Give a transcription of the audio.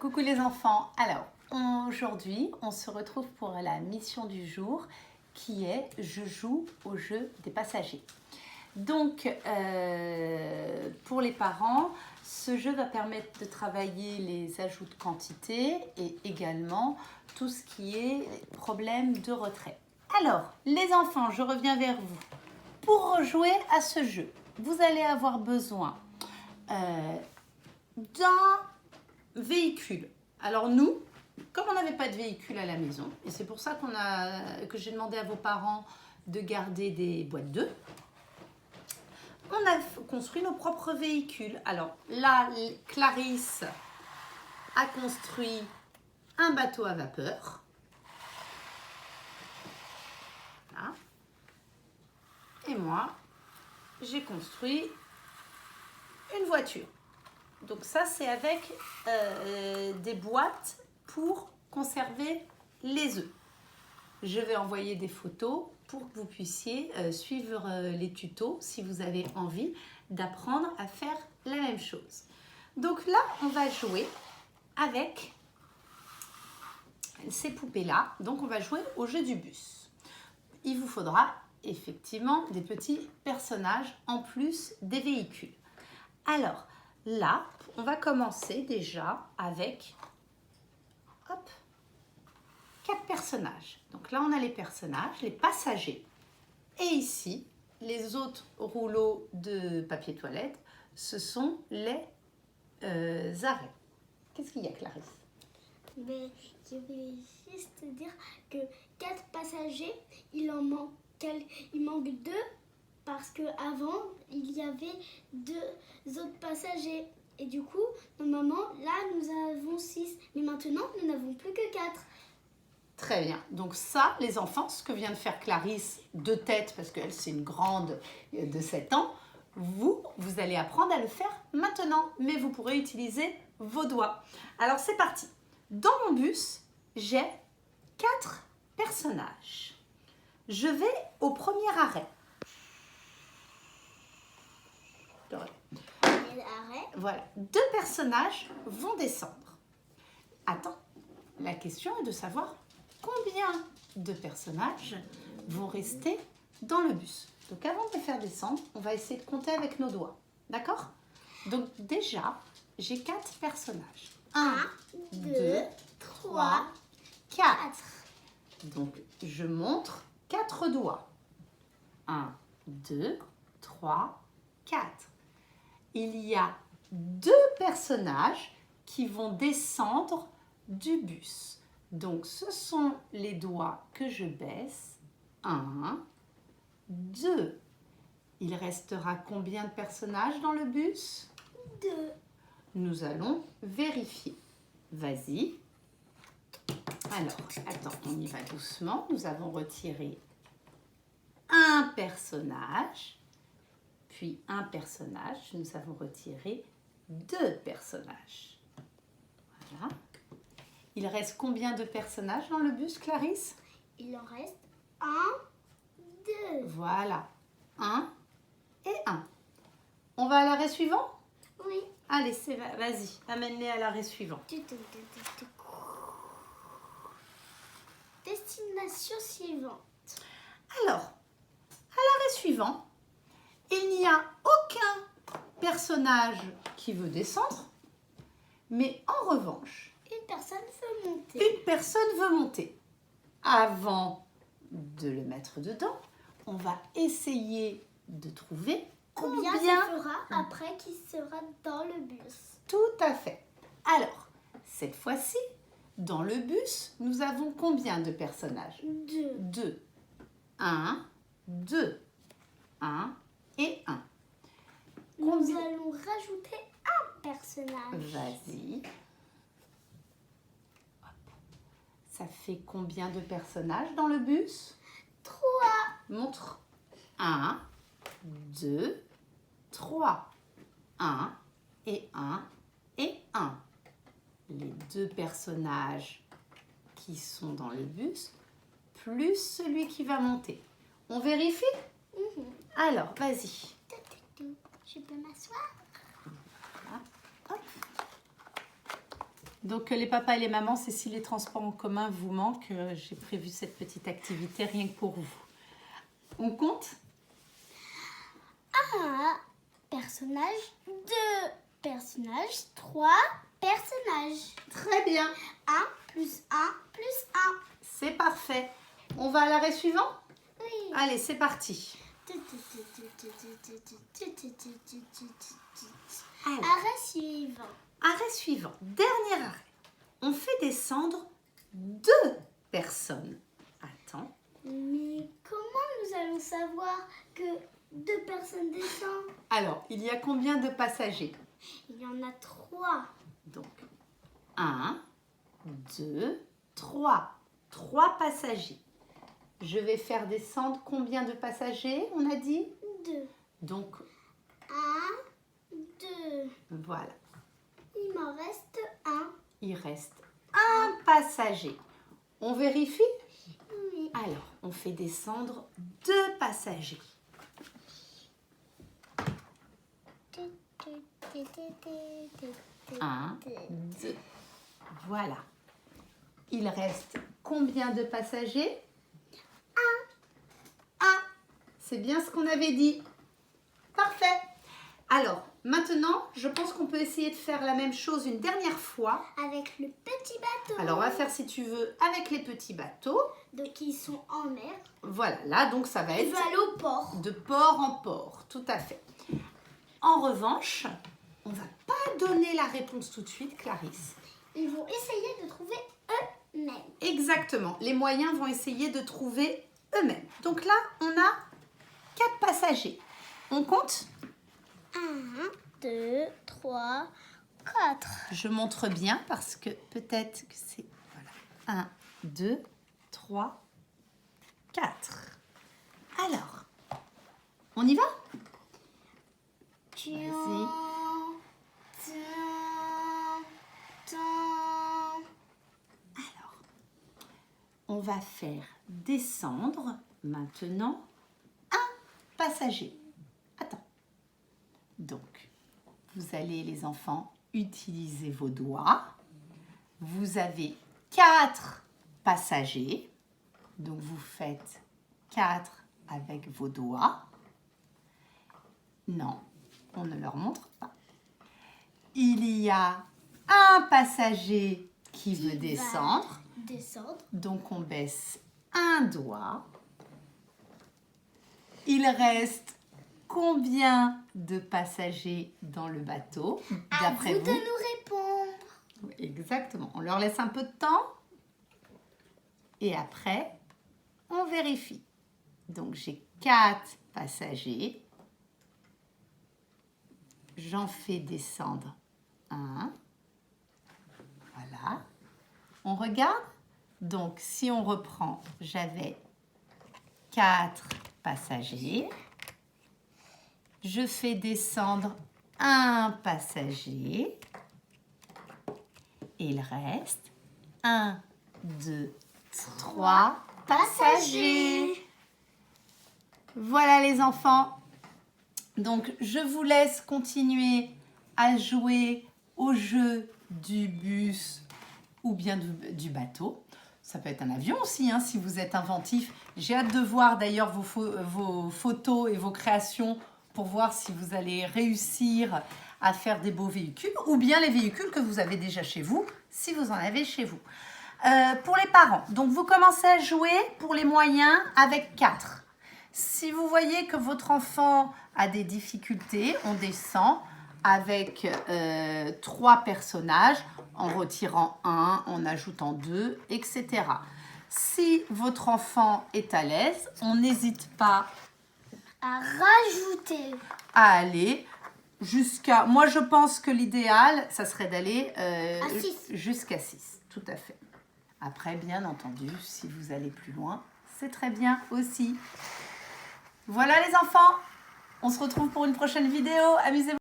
Coucou les enfants, alors aujourd'hui on se retrouve pour la mission du jour qui est je joue au jeu des passagers. Donc pour les parents, ce jeu va permettre de travailler les ajouts de quantité et également tout ce qui est problème de retrait. Alors les enfants, je reviens vers vous. Pour jouer à ce jeu, vous allez avoir besoin d'un véhicule. Alors nous, comme on n'avait pas de véhicule à la maison, et c'est pour ça que j'ai demandé à vos parents de garder des boîtes d'œufs, on a construit nos propres véhicules. Alors là, Clarisse a construit un bateau à vapeur. Là. Et moi, j'ai construit une voiture. Donc ça, c'est avec des boîtes pour conserver les œufs. Je vais envoyer des photos pour que vous puissiez suivre les tutos si vous avez envie d'apprendre à faire la même chose. Donc là, on va jouer avec ces poupées-là. Donc on va jouer au jeu du bus. Il vous faudra effectivement des petits personnages en plus des véhicules. Alors, là, on va commencer déjà avec 4 personnages. Donc là, on a les personnages, les passagers. Et ici, les autres rouleaux de papier toilette, ce sont les arrêts. Qu'est-ce qu'il y a, Clarisse? Mais je voulais juste dire que 4 passagers, il manque 2 parce qu'avant, il y avait 2 autres passagers. Et du coup, normalement, là, nous avons 6. Mais maintenant, nous n'avons plus que 4. Très bien. Donc ça, les enfants, ce que vient de faire Clarisse de tête, parce qu'elle, c'est une grande de 7 ans, vous allez apprendre à le faire maintenant. Mais vous pourrez utiliser vos doigts. Alors, c'est parti. Dans mon bus, j'ai 4 personnages. Je vais au premier arrêt. Voilà, 2 personnages vont descendre. Attends, la question est de savoir combien de personnages vont rester dans le bus. Donc avant de les faire descendre, on va essayer de compter avec nos doigts. D'accord? Donc déjà, j'ai 4 personnages. 1, 2, 3, 4. Donc je montre 4 doigts. 1, 2, 3, 4. Il y a 2 personnages qui vont descendre du bus. Donc, ce sont les doigts que je baisse. 1, 2. Il restera combien de personnages dans le bus? 2. Nous allons vérifier. Vas-y. Alors, attends, on y va doucement. Nous avons retiré un personnage. Puis un personnage, nous avons retiré 2 personnages. Voilà. Il reste combien de personnages dans le bus, Clarisse? Il en reste 1, 2. Voilà, 1 et 1. On va à l'arrêt suivant? Oui. Allez, vas-y, amène-les à l'arrêt suivant. Destination suivante. Alors, à l'arrêt suivant, il n'y a aucun personnage qui veut descendre, mais en revanche, une personne veut monter. Une personne veut monter. Avant de le mettre dedans, on va essayer de trouver combien ça fera après qu'il sera dans le bus. Tout à fait. Alors, cette fois-ci, dans le bus, nous avons combien de personnages? 2. 2. 1, 2. 1 et 1. Nous allons rajouter un personnage. Vas-y. Ça fait combien de personnages dans le bus? 3. Montre. 1, 2, 3. 1 et 1 et 1. Les 2 personnages qui sont dans le bus, plus celui qui va monter. On vérifie? Alors, vas-y. Je peux m'asseoir? Voilà. Hop. Donc les papas et les mamans, c'est si les transports en commun vous manquent, j'ai prévu cette petite activité rien que pour vous. On compte? 1 personnage, 2 personnages, 3 personnages. Très bien, 1 plus 1 plus 1. c'est parfait. On va à l'arrêt suivant? Oui. Allez, c'est parti. Alors, Arrêt suivant. arrêt suivant, dernier arrêt. On fait descendre 2 personnes. Attends. Mais comment nous allons savoir que 2 personnes descendent? Alors, il y a combien de passagers? Il y en a 3. Donc, 1, 2, 3. 3 passagers. Je vais faire descendre combien de passagers, on a dit? 2. Donc, 1, 2. voilà. Il m'en reste 1. Il reste un passager. On vérifie? Oui. Alors, on fait descendre 2 passagers. 1, 2. Voilà. Il reste combien de passagers? 1. C'est bien ce qu'on avait dit. Parfait. Alors, maintenant, je pense qu'on peut essayer de faire la même chose une dernière fois. Avec le petit bateau. Alors, on va faire, si tu veux, avec les petits bateaux. Donc ils sont en mer. Voilà, là, donc ça va Ils être vont aller au port. de port en port. Tout à fait. En revanche, on ne va pas donner la réponse tout de suite, Clarisse. Ils vont essayer de trouver eux-mêmes. Exactement. Les moyens vont essayer de trouver eux-mêmes. Donc là, on a 4 passagers. On compte? 1, 2, 3, 4. Je montre bien parce que peut-être que c'est... Voilà. 1, 2, 3, 4. Alors, on y va? Vas-y. Alors, on va faire descendre maintenant un passager. Attends. Donc, vous allez, les enfants, utiliser vos doigts. Vous avez 4 passagers. Donc, vous faites 4 avec vos doigts. Non, on ne leur montre pas. Il y a un passager qui veut descendre. Donc, on baisse un doigt. Il reste combien de passagers dans le bateau, d'après vous? De nous répondre. Exactement. On leur laisse un peu de temps. Et après, on vérifie. Donc, j'ai 4 passagers. J'en fais descendre un. Voilà. On regarde. Donc, si on reprend, j'avais 4 passagers. Je fais descendre un passager. Et il reste 1, 2, 3 passagers. Voilà les enfants. Donc, je vous laisse continuer à jouer au jeu du bus ou bien du bateau. Ça peut être un avion aussi, hein, si vous êtes inventif. J'ai hâte de voir d'ailleurs vos photos et vos créations pour voir si vous allez réussir à faire des beaux véhicules ou bien les véhicules que vous avez déjà chez vous, si vous en avez chez vous. Pour les parents, donc vous commencez à jouer pour les moyens avec 4. Si vous voyez que votre enfant a des difficultés, on descend avec 3 personnages, en retirant 1, en ajoutant 2, etc. Si votre enfant est à l'aise, on n'hésite pas à rajouter. À aller jusqu'à... Moi, je pense que l'idéal, ça serait d'aller jusqu'à 6. Tout à fait. Après, bien entendu, si vous allez plus loin, c'est très bien aussi. Voilà les enfants, on se retrouve pour une prochaine vidéo. Amusez-vous.